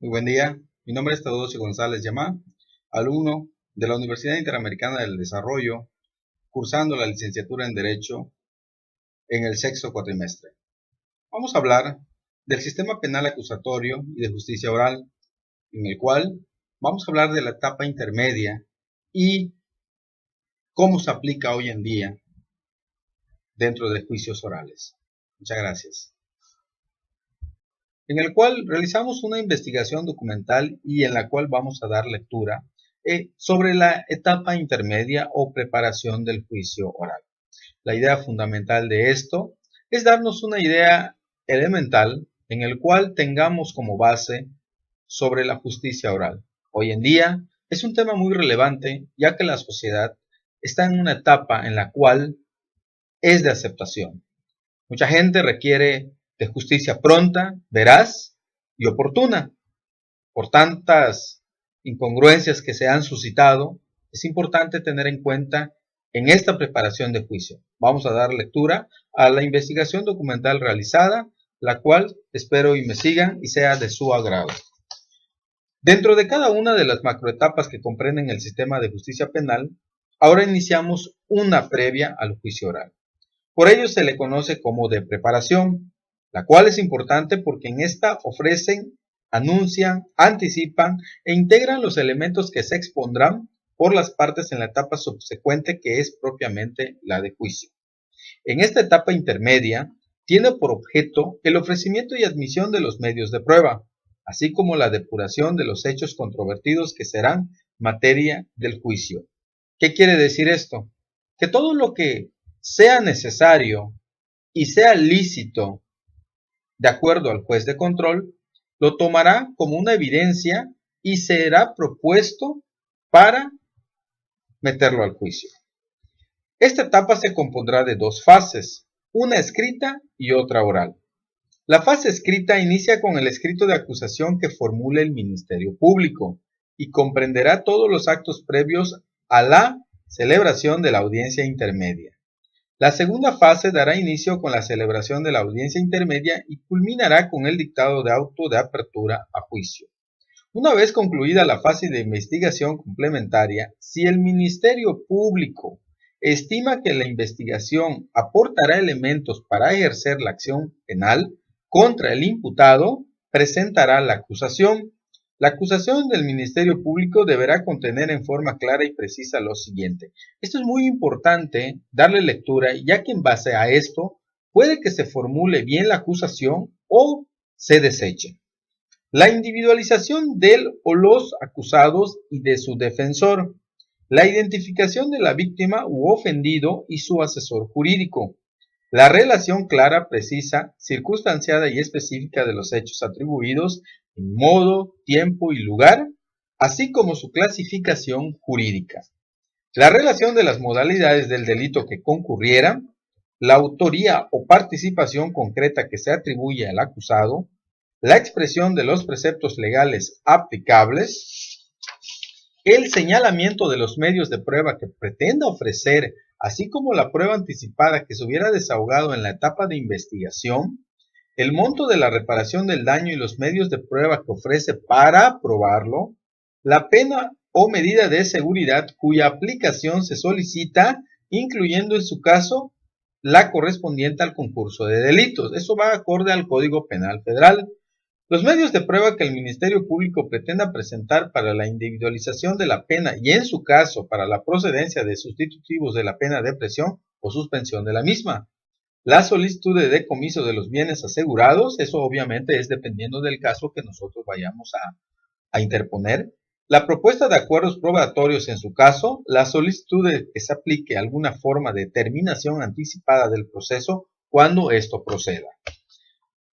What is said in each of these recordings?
Muy buen día, mi nombre es Teodosio González Yamá, alumno de la Universidad Interamericana del Desarrollo, cursando la licenciatura en Derecho en el sexto cuatrimestre. Vamos a hablar del sistema penal acusatorio y de justicia oral, en el cual vamos a hablar de la etapa intermedia y cómo se aplica hoy en día dentro de juicios orales. Muchas gracias. En el cual realizamos una investigación documental y en la cual vamos a dar lectura sobre la etapa intermedia o preparación del juicio oral. La idea fundamental de esto es darnos una idea elemental en el cual tengamos como base sobre la justicia oral. Hoy en día es un tema muy relevante ya que la sociedad está en una etapa en la cual es de aceptación. Mucha gente requiere de justicia pronta, veraz y oportuna. Por tantas incongruencias que se han suscitado, es importante tener en cuenta en esta preparación de juicio. Vamos a dar lectura a la investigación documental realizada, la cual espero y me sigan y sea de su agrado. Dentro de cada una de las macroetapas que comprenden el sistema de justicia penal, ahora iniciamos una previa al juicio oral. Por ello se le conoce como de preparación, la cual es importante porque en esta ofrecen, anuncian, anticipan e integran los elementos que se expondrán por las partes en la etapa subsecuente que es propiamente la de juicio. En esta etapa intermedia tiene por objeto el ofrecimiento y admisión de los medios de prueba, así como la depuración de los hechos controvertidos que serán materia del juicio. ¿Qué quiere decir esto? Que todo lo que sea necesario y sea lícito de acuerdo al juez de control, lo tomará como una evidencia y será propuesto para meterlo al juicio. Esta etapa se compondrá de dos fases, una escrita y otra oral. La fase escrita inicia con el escrito de acusación que formule el Ministerio Público y comprenderá todos los actos previos a la celebración de la audiencia intermedia. La segunda fase dará inicio con la celebración de la audiencia intermedia y culminará con el dictado de auto de apertura a juicio. Una vez concluida la fase de investigación complementaria, si el Ministerio Público estima que la investigación aportará elementos para ejercer la acción penal contra el imputado, presentará la acusación. La acusación del Ministerio Público deberá contener en forma clara y precisa lo siguiente. Esto es muy importante darle lectura, ya que en base a esto puede que se formule bien la acusación o se deseche. La individualización del o los acusados y de su defensor. La identificación de la víctima u ofendido y su asesor jurídico. La relación clara, precisa, circunstanciada y específica de los hechos atribuidos en modo, tiempo y lugar, así como su clasificación jurídica. La relación de las modalidades del delito que concurrieran, la autoría o participación concreta que se atribuye al acusado, la expresión de los preceptos legales aplicables, el señalamiento de los medios de prueba que pretenda ofrecer, así como la prueba anticipada que se hubiera desahogado en la etapa de investigación, el monto de la reparación del daño y los medios de prueba que ofrece para probarlo, la pena o medida de seguridad cuya aplicación se solicita, incluyendo en su caso la correspondiente al concurso de delitos. Eso va acorde al Código Penal Federal. Los medios de prueba que el Ministerio Público pretenda presentar para la individualización de la pena y en su caso para la procedencia de sustitutivos de la pena de prisión o suspensión de la misma. La solicitud de decomiso de los bienes asegurados, eso obviamente es dependiendo del caso que nosotros vayamos a interponer. La propuesta de acuerdos probatorios en su caso, la solicitud de que se aplique alguna forma de terminación anticipada del proceso cuando esto proceda.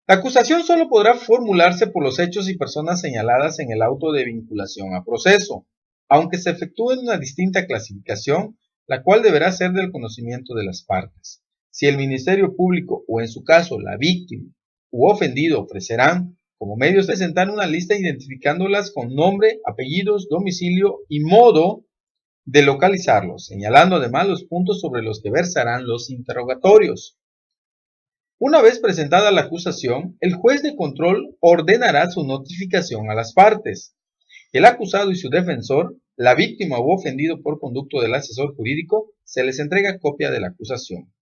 La acusación solo podrá formularse por los hechos y personas señaladas en el auto de vinculación a proceso, aunque se efectúe una distinta clasificación, la cual deberá ser del conocimiento de las partes. Si el Ministerio Público o en su caso la víctima u ofendido ofrecerán como medios de presentar una lista identificándolas con nombre, apellidos, domicilio y modo de localizarlos, señalando además los puntos sobre los que versarán los interrogatorios. Una vez presentada la acusación, el juez de control ordenará su notificación a las partes. El acusado y su defensor, la víctima u ofendido por conducto del asesor jurídico, se les entrega copia de la acusación.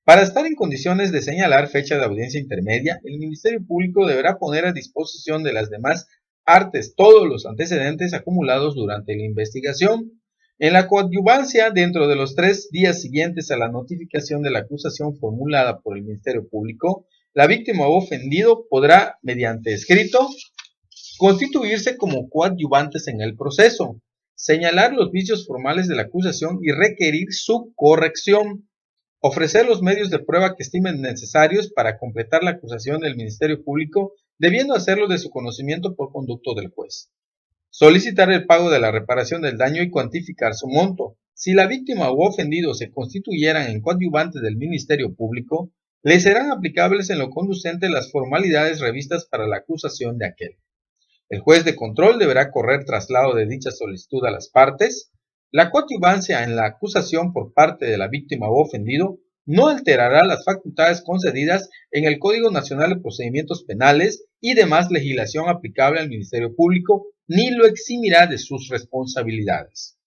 Para estar en condiciones de señalar fecha de audiencia intermedia, el Ministerio Público deberá poner a disposición de las demás partes todos los antecedentes acumulados durante la investigación. En la coadyuvancia, dentro de los 3 días siguientes a la notificación de la acusación formulada por el Ministerio Público, la víctima o ofendido podrá, mediante escrito, constituirse como coadyuvantes en el proceso, señalar los vicios formales de la acusación y requerir su corrección, ofrecer los medios de prueba que estimen necesarios para completar la acusación del Ministerio Público, debiendo hacerlo de su conocimiento por conducto del juez. Solicitar el pago de la reparación del daño y cuantificar su monto. Si la víctima u ofendido se constituyeran en coadyuvantes del Ministerio Público, le serán aplicables en lo conducente las formalidades revistas para la acusación de aquel. El juez de control deberá correr traslado de dicha solicitud a las partes. La coadyuvancia en la acusación por parte de la víctima u ofendido no alterará las facultades concedidas en el Código Nacional de Procedimientos Penales y demás legislación aplicable al Ministerio Público, ni lo eximirá de sus responsabilidades.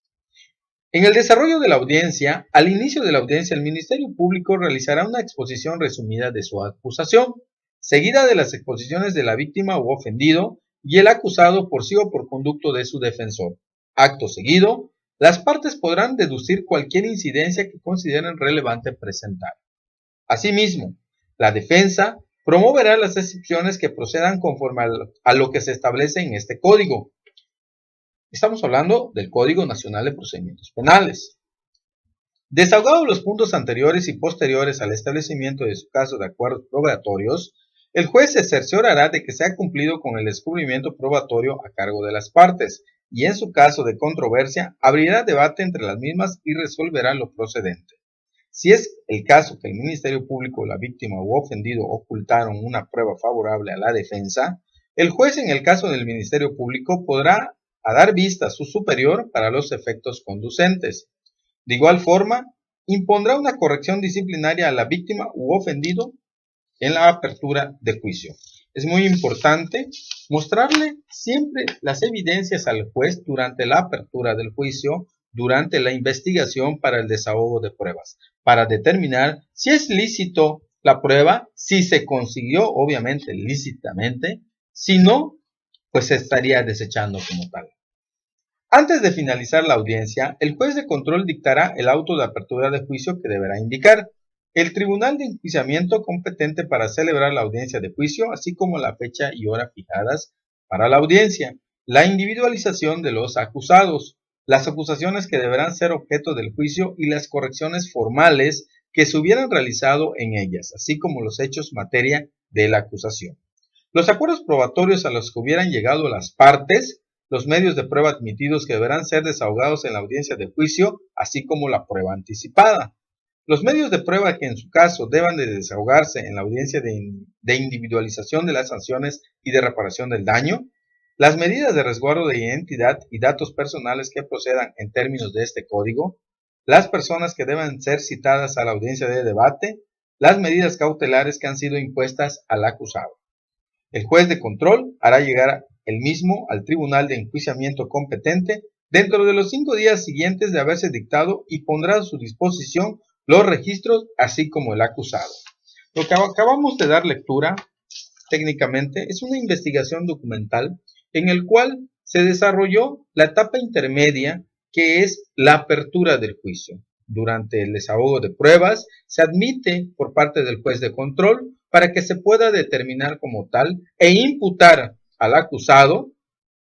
En el desarrollo de la audiencia, al inicio de la audiencia, el Ministerio Público realizará una exposición resumida de su acusación, seguida de las exposiciones de la víctima u ofendido y el acusado por sí o por conducto de su defensor. Acto seguido, las partes podrán deducir cualquier incidencia que consideren relevante presentar. Asimismo, la defensa promoverá las excepciones que procedan conforme a lo que se establece en este código. Estamos hablando del Código Nacional de Procedimientos Penales. Desahogados los puntos anteriores y posteriores al establecimiento de su caso de acuerdos probatorios, el juez se cerciorará de que se ha cumplido con el descubrimiento probatorio a cargo de las partes, y en su caso de controversia, abrirá debate entre las mismas y resolverá lo procedente. Si es el caso que el Ministerio Público, la víctima u ofendido ocultaron una prueba favorable a la defensa, el juez en el caso del Ministerio Público podrá dar vista a su superior para los efectos conducentes. De igual forma, impondrá una corrección disciplinaria a la víctima u ofendido en la apertura de juicio. Es muy importante mostrarle siempre las evidencias al juez durante la apertura del juicio, durante la investigación para el desahogo de pruebas, para determinar si es lícito la prueba, si se consiguió obviamente lícitamente, si no, pues se estaría desechando como tal. Antes de finalizar la audiencia, el juez de control dictará el auto de apertura de juicio que deberá indicar el tribunal de enjuiciamiento competente para celebrar la audiencia de juicio, así como la fecha y hora fijadas para la audiencia, la individualización de los acusados, las acusaciones que deberán ser objeto del juicio y las correcciones formales que se hubieran realizado en ellas, así como los hechos materia de la acusación. Los acuerdos probatorios a los que hubieran llegado las partes, los medios de prueba admitidos que deberán ser desahogados en la audiencia de juicio, así como la prueba anticipada. Los medios de prueba que en su caso deban de desahogarse en la audiencia de individualización de las sanciones y de reparación del daño, las medidas de resguardo de identidad y datos personales que procedan en términos de este código, las personas que deben ser citadas a la audiencia de debate, las medidas cautelares que han sido impuestas al acusado. El juez de control hará llegar el mismo al tribunal de enjuiciamiento competente dentro de los 5 días siguientes de haberse dictado y pondrá a su disposición los registros así como el acusado. Lo que acabamos de dar lectura técnicamente es una investigación documental en el cual se desarrolló la etapa intermedia que es la apertura del juicio. Durante el desahogo de pruebas se admite por parte del juez de control para que se pueda determinar como tal e imputar al acusado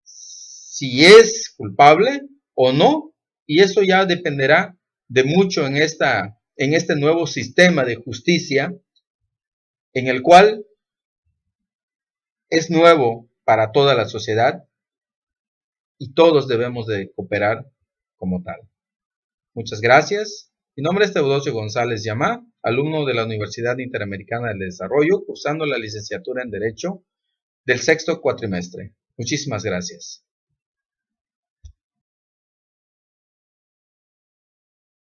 si es culpable o no, y eso ya dependerá de mucho en este nuevo sistema de justicia en el cual es nuevo para toda la sociedad y todos debemos de cooperar como tal. Muchas gracias. Mi nombre es Teodosio González Yamá, alumno de la Universidad Interamericana del Desarrollo, cursando la licenciatura en Derecho del 6º cuatrimestre. Muchísimas gracias.